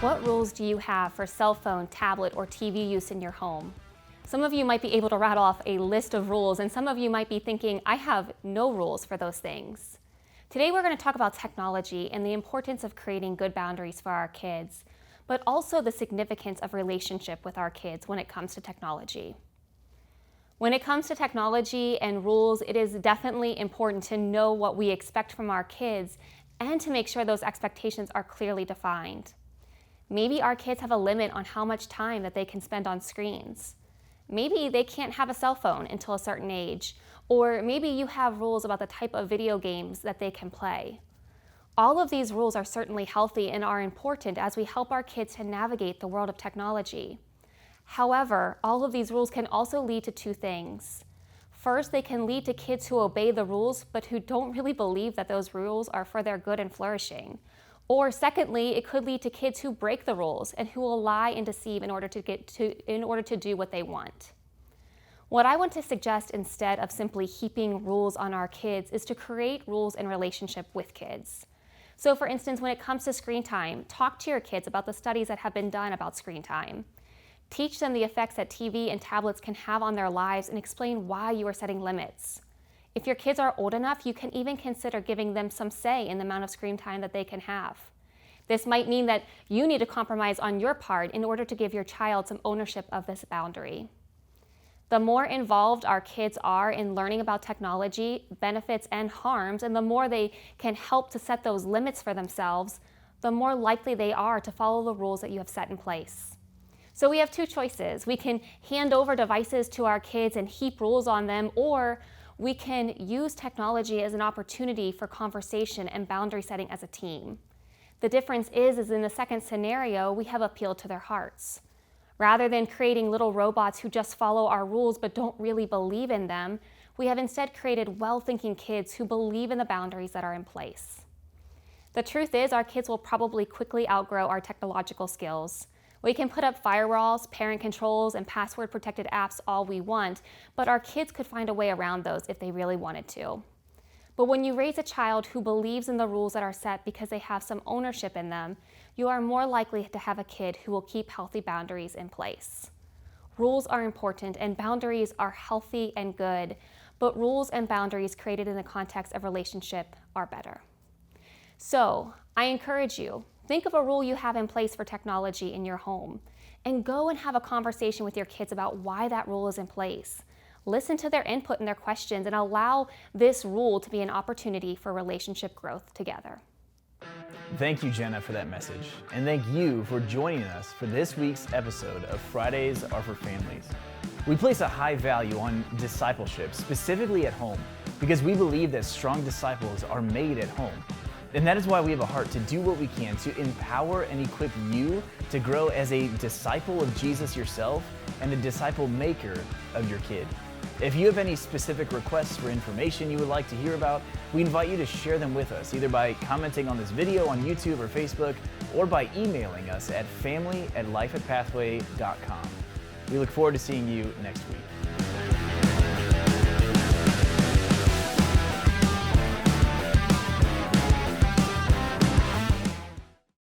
What rules do you have for cell phone, tablet, or TV use in your home? Some of you might be able to rattle off a list of rules, and some of you might be thinking, I have no rules for those things. Today we're going to talk about technology and the importance of creating good boundaries for our kids, but also the significance of relationship with our kids when it comes to technology. When it comes to technology and rules, it is definitely important to know what we expect from our kids and to make sure those expectations are clearly defined. Maybe our kids have a limit on how much time that they can spend on screens. Maybe they can't have a cell phone until a certain age, or maybe you have rules about the type of video games that they can play. All of these rules are certainly healthy and are important as we help our kids to navigate the world of technology. However, all of these rules can also lead to two things. First, they can lead to kids who obey the rules but who don't really believe that those rules are for their good and flourishing. Or secondly, it could lead to kids who break the rules and who will lie and deceive in order to do what they want. What I want to suggest instead of simply heaping rules on our kids is to create rules in relationship with kids. So for instance, when it comes to screen time, talk to your kids about the studies that have been done about screen time. Teach them the effects that TV and tablets can have on their lives and explain why you are setting limits. If your kids are old enough, you can even consider giving them some say in the amount of screen time that they can have. This might mean that you need to compromise on your part in order to give your child some ownership of this boundary. The more involved our kids are in learning about technology, benefits and harms, and the more they can help to set those limits for themselves, the more likely they are to follow the rules that you have set in place. So we have two choices. We can hand over devices to our kids and heap rules on them, or we can use technology as an opportunity for conversation and boundary setting as a team. The difference is in the second scenario, we have appealed to their hearts. Rather than creating little robots who just follow our rules but don't really believe in them, we have instead created well-thinking kids who believe in the boundaries that are in place. The truth is, our kids will probably quickly outgrow our technological skills. We can put up firewalls, parent controls, and password-protected apps all we want, but our kids could find a way around those if they really wanted to. But when you raise a child who believes in the rules that are set because they have some ownership in them, you are more likely to have a kid who will keep healthy boundaries in place. Rules are important and boundaries are healthy and good, but rules and boundaries created in the context of relationship are better. So, I encourage you, think of a rule you have in place for technology in your home, and go and have a conversation with your kids about why that rule is in place. Listen to their input and their questions and allow this rule to be an opportunity for relationship growth together. Thank you, Jenna, for that message. And thank you for joining us for this week's episode of Fridays Are for Families. We place a high value on discipleship, specifically at home, because we believe that strong disciples are made at home. And that is why we have a heart to do what we can to empower and equip you to grow as a disciple of Jesus yourself and a disciple maker of your kid. If you have any specific requests for information you would like to hear about, we invite you to share them with us, either by commenting on this video on YouTube or Facebook, or by emailing us at family@lifeatpathway.com. We look forward to seeing you next week.